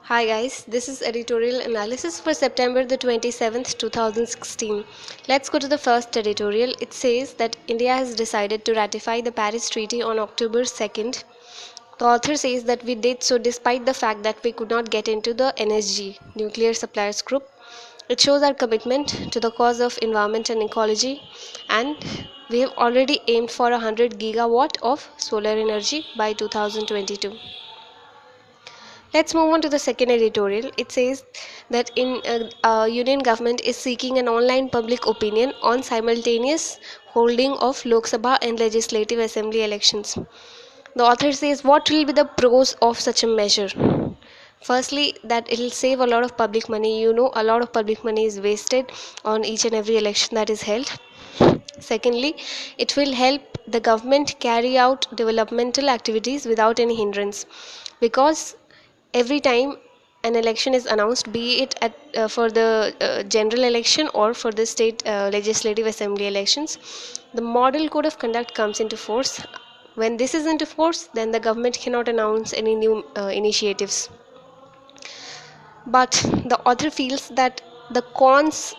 Hi guys, this is editorial analysis for September the 27th, 2016. Let's go to the first editorial. It says that India has decided to ratify the Paris Treaty on October 2nd. The author says that we did so despite the fact that we could not get into the NSG, Nuclear Suppliers Group. It shows our commitment to the cause of environment and ecology, and we have already aimed for 100 gigawatt of solar energy by 2022. Let's move on to the second editorial. It says that union government is seeking an online public opinion on simultaneous holding of Lok Sabha and Legislative Assembly elections. The author says what will be the pros of such a measure? Firstly, that it will save a lot of public money. A lot of public money is wasted on each and every election that is held. Secondly, it will help the government carry out developmental activities without any hindrance, because every time an election is announced, be it for the general election or for the state legislative assembly elections, the model code of conduct comes into force. When this is into force, then the government cannot announce any new initiatives. But the author feels that the cons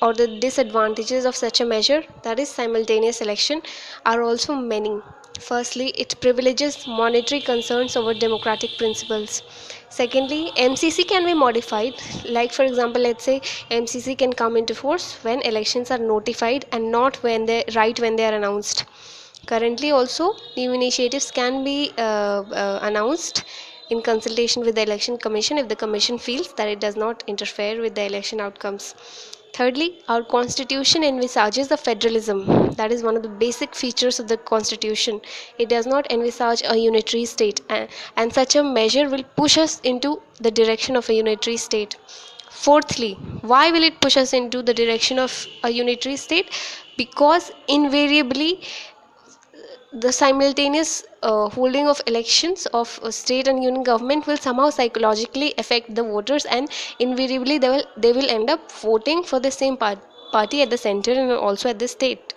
or the disadvantages of such a measure, that is simultaneous election, are also many. Firstly, it privileges monetary concerns over democratic principles. Secondly, MCC can be modified. Like, for example, let's say MCC can come into force when elections are notified and not when they are announced. Currently, also new initiatives can be announced in consultation with the election commission if the commission feels that it does not interfere with the election outcomes. Thirdly, our constitution envisages a federalism. That is one of the basic features of the constitution. It does not envisage a unitary state, and such a measure will push us into the direction of a unitary state. Fourthly, why will it push us into the direction of a unitary state? Because invariably the simultaneous holding of elections of state and union government will somehow psychologically affect the voters, and invariably they will end up voting for the same party at the center and also at the state.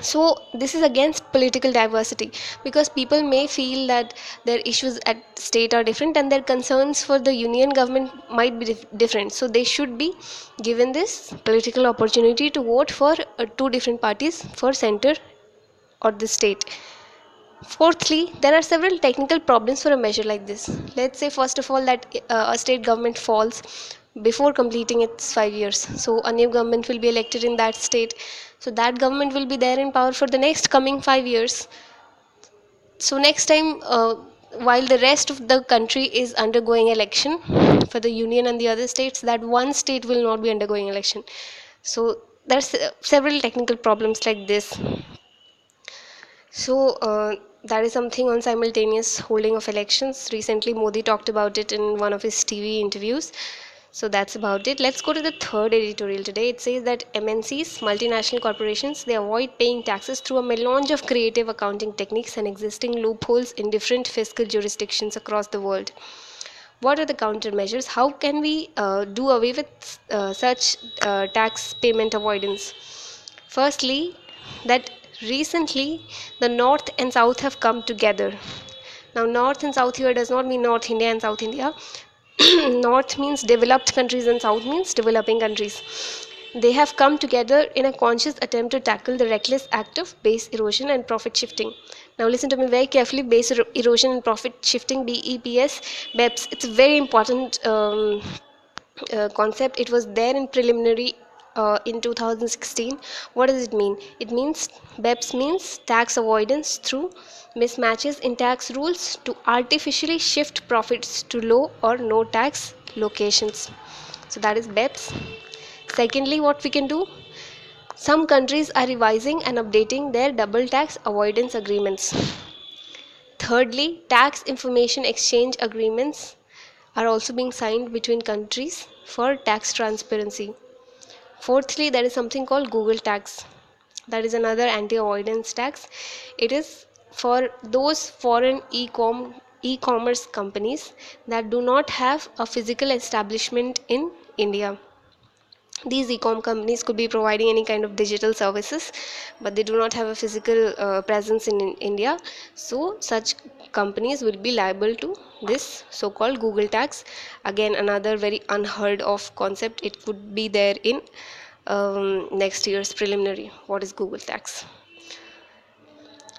So this is against political diversity, because people may feel that their issues at state are different and their concerns for the union government might be different, so they should be given this political opportunity to vote for two different parties for center or the state. Fourthly, there are several technical problems for a measure like this. Let's say, first of all, that a state government falls before completing its 5 years. So, a new government will be elected in that state. So, that government will be there in power for the next coming 5 years. So, next time, while the rest of the country is undergoing election for the union and the other states, that one state will not be undergoing election. So, there's several technical problems like this. So that is something on simultaneous holding of elections. Recently, Modi talked about it in one of his TV interviews. So that's about it. Let's go to the third editorial today. It says that MNCs, multinational corporations, they avoid paying taxes through a melange of creative accounting techniques and existing loopholes in different fiscal jurisdictions across the world. What are the countermeasures? How can we do away with such tax payment avoidance? Firstly, that recently the North and South have come together. Now, North and South here does not mean North India and South India. North means developed countries and South means developing countries. They have come together in a conscious attempt to tackle the reckless act of base erosion and profit shifting. Now listen to me very carefully. Base erosion and profit shifting, BEPS. It's a very important concept. It was there in preliminary in 2016. What does it mean? It means BEPS means tax avoidance through mismatches in tax rules to artificially shift profits to low or no tax locations. So that is BEPS. Secondly, what we can do? Some countries are revising and updating their double tax avoidance agreements. Thirdly, tax information exchange agreements are also being signed between countries for tax transparency. Fourthly, there is something called Google tax. That is another anti-avoidance tax. It is for those foreign e-commerce companies that do not have a physical establishment in India. These e-com companies could be providing any kind of digital services, but they do not have a physical presence in India. So such companies will be liable to this so-called Google tax. Again, another very unheard of concept. It could be there in next year's preliminary. What is Google tax?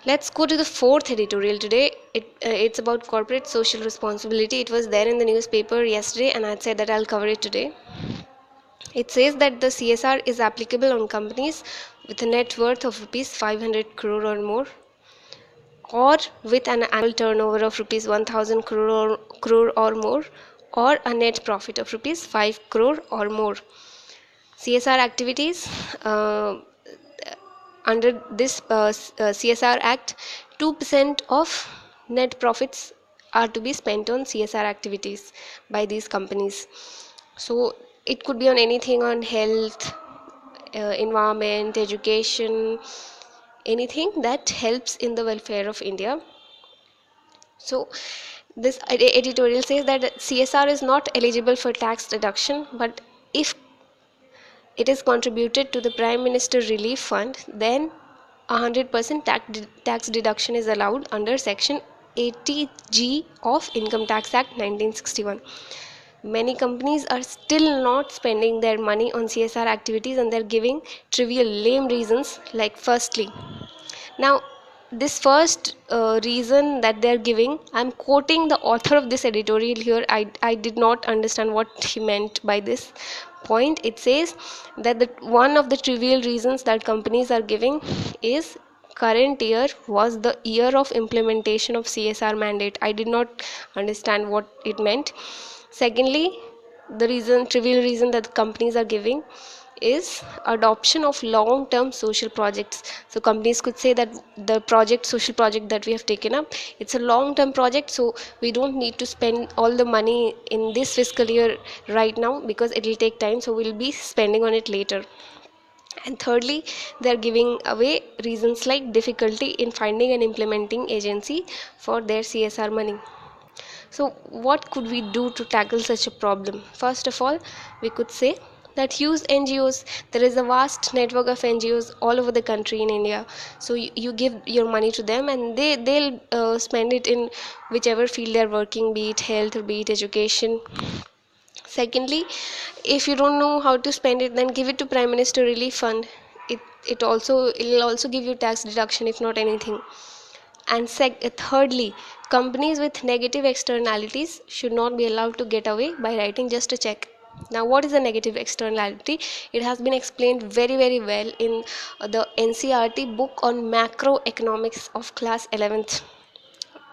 Let's go to the fourth editorial today. It's about corporate social responsibility. It was there in the newspaper yesterday, and I said that I'll cover it today. It says that the CSR is applicable on companies with a net worth of rupees 500 crore or more, or with an annual turnover of rupees 1000 crore or more, or a net profit of rupees 5 crore or more. CSR activities under this CSR Act, 2% of net profits are to be spent on CSR activities by these companies. So it could be on anything, on health, environment, education, anything that helps in the welfare of India. So this editorial says that CSR is not eligible for tax deduction, but if it is contributed to the Prime Minister Relief Fund, then 100% tax deduction is allowed under Section 80G of Income Tax Act 1961. Many companies are still not spending their money on CSR activities, and they're giving trivial, lame reasons like, firstly, now this first reason that they're giving, I'm quoting the author of this editorial here. I did not understand what he meant by this point. It says that one of the trivial reasons that companies are giving is current year was the year of implementation of CSR mandate. I did not understand what it meant. Secondly, the trivial reason that companies are giving is adoption of long-term social projects. So companies could say that the social project that we have taken up, it's a long-term project, so we don't need to spend all the money in this fiscal year right now because it will take time, so we'll be spending on it later. And thirdly, they are giving away reasons like difficulty in finding and implementing agency for their CSR money. So what could we do to tackle such a problem? First of all, we could say that use NGOs. There is a vast network of NGOs all over the country in India. So you give your money to them, and they'll spend it in whichever field they're working, be it health or be it education. Secondly, if you don't know how to spend it, then give it to Prime Minister Relief Fund. It'll also give you tax deduction if not anything. And thirdly, companies with negative externalities should not be allowed to get away by writing just a check. Now, what is a negative externality? It has been explained very, very well in the NCERT book on macroeconomics of class 11th.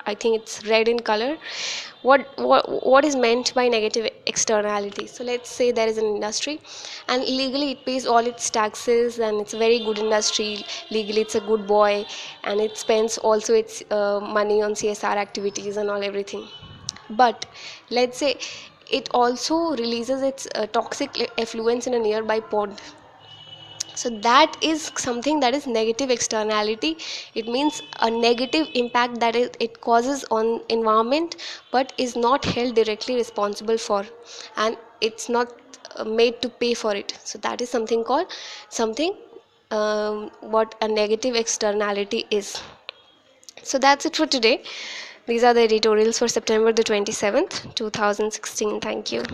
I think it's red in color. What is meant by negative externality? So let's say there is an industry, and legally it pays all its taxes, and it's a very good industry. Legally it's a good boy, and it spends also its money on CSR activities and all everything. But let's say it also releases its toxic effluents in a nearby pond. So that is something that is negative externality. It means a negative impact that it causes on environment, but is not held directly responsible for, and it's not made to pay for it. So that is something called what a negative externality is. So that's it for today. These are the editorials for September the 27th 2016. Thank you.